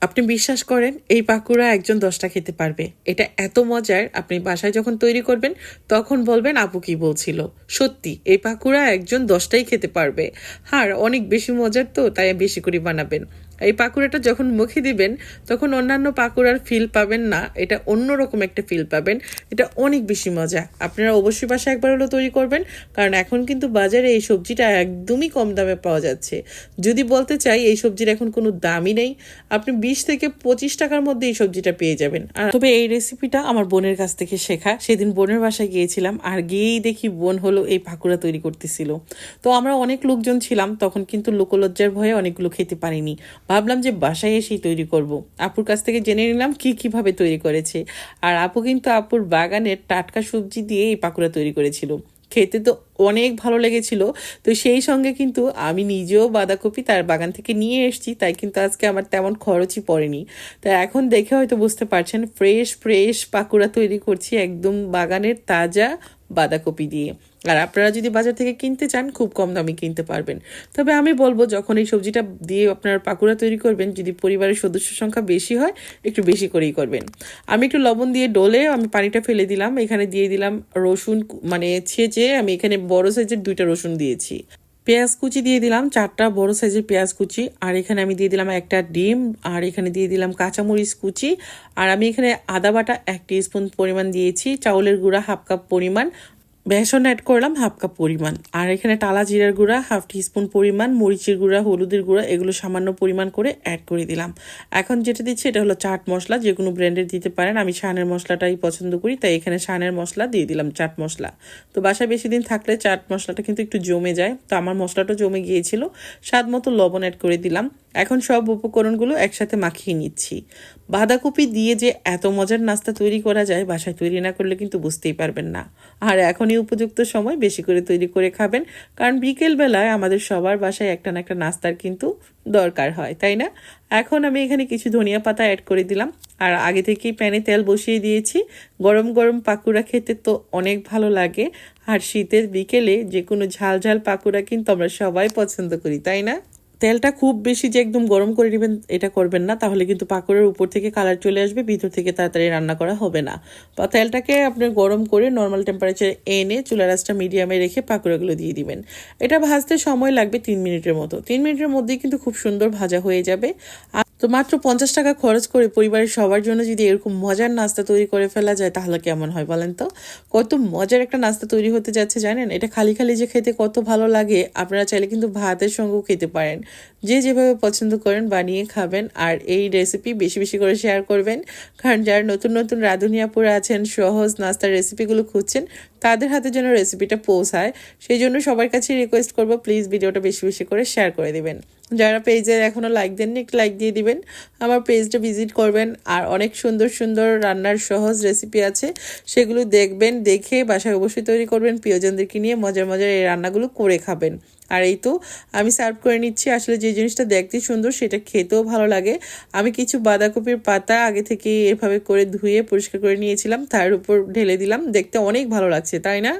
আপনি বিশ্বাস করেন এই পাকুড়া একজন 10টা খেতে পারবে। এটা এত মজার, আপনি বাসায় যখন তৈরি করবেন তখন বলবেন আপু কি বলছিল। সত্যি এই পাকুড়া একজন 10টাই খেতে পারবে। আর অনেক বেশি মজার, তো তাই বেশি করে বানাবেন। এই পাকুড়াটা যখন মুখে দিবেন তখন অন্যান্য পাকুড়ার ফিল পাবেন না, এটা অন্যরকম একটা ফিল পাবেন। এটা অনেক বেশি মজা। আপনারা অবশ্যই বাসায় একবার হলো তৈরি করবেন, কারণ এখন কিন্তু বাজারে এই সবজিটা একদমই কম দামে পাওয়া যাচ্ছে। যদি বলতে চাই এই সবজির এখন কোনো দামই নেই, আপনি 20 থেকে 25 টাকার মধ্যে এই সবজিটা পেয়ে যাবেন। আর তবে এই রেসিপিটা আমার বোনের কাছ থেকে শেখা। সেদিন বোনের বাসায় গিয়েছিলাম, আর গিয়েই দেখি বোন হলো এই পাকুড়া তৈরি করতেছিল। তো আমরা অনেক লোকজন ছিলাম, তখন কিন্তু লোকলজ্জার ভয়ে অনেকগুলো খেতে পারিনি। ভাবলাম যে বাসায় এসেই তৈরি করব। আপুর কাছ থেকে জেনে নিলাম কিভাবে তৈরি করেছে। আর আপু কিন্তু আপুর বাগানের টাটকা সবজি দিয়ে এই পাকুড়া তৈরি করেছিল। খেতে তো অনেক ভালো লেগেছিল। তো সেই সঙ্গে কিন্তু আমি নিজেও বাঁধাকপি তার বাগান থেকে নিয়ে এসেছি, তাই কিন্তু আজকে আমার তেমন খরচই পড়েনি। তাই এখন দেখে হয়তো বুঝতে পারছেন ফ্রেশ ফ্রেশ পাকুড়া তৈরি করছি একদম বাগানের তাজা বাঁধাকপি দিয়ে। আর আপনারা যদি বাজার থেকে কিনতে চান খুব কম দামে কিনতে পারবেন। তবে আমি বলবো যখন এই সবজিটা দিয়ে আপনারা পাকুড়া তৈরি করবেন, যদি পরিবারের সদস্য সংখ্যা বেশি হয় একটু বেশি করেই করবেন। আমি একটু লবণ দিয়ে ডলে আমি পানিটা ফেলে দিলাম, এখানে দিয়ে দিলাম রসুন, মানে ছেঁচে আমি এখানে বড় সাইজের 2টা রসুন দিয়েছি। পেঁয়াজ কুচি দিয়ে দিলাম 4টা বড় সাইজের পেঁয়াজ কুচি। আর এখানে আমি দিয়ে দিলাম একটা ডিম। আর এখানে দিয়ে দিলাম কাঁচামরিচ কুচি। আর আমি এখানে আদা বাটা 1 টিস্পুন পরিমাণ দিয়েছি, চাউলের গুঁড়া 1/2 কাপ পরিমাণ, বেসন অ্যাড করলাম 1/2 কাপ পরিমাণ। আর এখানে টালা জিরার গুঁড়া 1/2 টিস্পুন পরিমাণ, মরিচের গুঁড়া, হলুদের গুঁড়া এগুলো সামান্য পরিমাণ করে অ্যাড করে দিলাম। এখন যেটা দিচ্ছি এটা হলো চাট মশলা, যে কোনো ব্র্যান্ডের দিতে পারেন। আমি শানের মশলাটাই পছন্দ করি, তাই এখানে শানের মশলা দিয়ে দিলাম, চাট মশলা। তো বাসায় বেশি দিন থাকলে চাট মশলাটা কিন্তু একটু জমে যায়, তো আমার মশলাটা জমে গিয়েছিল। স্বাদ মতো লবণ অ্যাড করে দিলাম। এখন সব উপকরণগুলো একসাথে মাখিয়ে নিচ্ছি। বাঁধাকপি দিয়ে যে এত মজার নাস্তা তৈরি করা যায়, বাসায় তৈরি না করলে কিন্তু বুঝতেই পারবেন না। আর এখনই উপযুক্ত সময়, বেশি করে তৈরি করে খাবেন, কারণ বিকেলবেলায় আমাদের সবার বাসায় একটা না একটা নাস্তার কিন্তু দরকার হয়, তাই না? এখন আমি এখানে কিছু ধনিয়া পাতা অ্যাড করে দিলাম। আর আগে থেকেই প্যানে তেল বসিয়ে দিয়েছি। গরম গরম পাকুড়া খেতে তো অনেক ভালো লাগে। আর শীতের বিকেলে যে কোনো ঝাল ঝাল পাকুড়া কিন্তু আমরা সবাই পছন্দ করি, তাই না? তেলটা খুব বেশি যে একদম গরম করে নেবেন এটা করবেন না, তাহলে কিন্তু পাকোড়ার উপর থেকে কালার চলে আসবে, ভিতর থেকে তাড়াতাড়ি রান্না করা হবে না। বা তেলটাকে আপনি গরম করে নর্মাল টেম্পারেচারে এনে চুলার আঁচটা মিডিয়ামে রেখে পাকোড়াগুলো দিয়ে দিবেন। এটা ভাজতে সময় লাগবে 3 মিনিটের মতো। 3 মিনিটের মধ্যেই কিন্তু খুব সুন্দর ভাজা হয়ে যাবে। তো মাত্র 50 টাকা খরচ করে পরিবারের সবার জন্য যদি এরকম মজার নাস্তা তৈরি করে ফেলা যায় তাহলে কেমন হয় বলেন তো? কত মজার একটা নাস্তা তৈরি হতে যাচ্ছে জানেন? এটা খালি খালি যে খেতে কত ভালো লাগে, আপনারা চাইলে কিন্তু ভাতের সঙ্গেও খেতে পারেন। যে যেভাবে পছন্দ করেন বানিয়ে খাবেন। আর এই রেসিপি বেশি বেশি করে শেয়ার করবেন, কারণ যারা নতুন নতুন রাঁধুনি আপুরা আছেন, সহজ নাস্তার রেসিপিগুলো খুঁজছেন, তাদের হাতে যেন রেসিপিটা পৌঁছায়, সেই জন্য সবার কাছে রিকোয়েস্ট করবো প্লিজ ভিডিওটা বেশি বেশি করে শেয়ার করে দিবেন। যারা পেজে এখনও লাইক দেননি একটু লাইক দিয়ে দিবেন, আমার পেজটা ভিজিট করবেন। আর অনেক সুন্দর সুন্দর রান্নার সহজ রেসিপি আছে, সেগুলো দেখবেন, দেখে বাসায় অবশ্যই তৈরি করবেন, প্রিয়জনদেরকে নিয়ে মজার মজার এই রান্নাগুলো করে খাবেন। আর এই তো আমি সার্ভ করে নিচ্ছি। আসলে যে জিনিসটা দেখতে সুন্দর সেটা খেতেও ভালো লাগে। আমি কিছু বাঁধাকপির পাতা আগে থেকে এভাবে করে ধুয়ে পরিষ্কার করে নিয়েছিলাম, তার উপর ঢেলে দিলাম, দেখতে অনেক ভালো লাগছে, তাই না?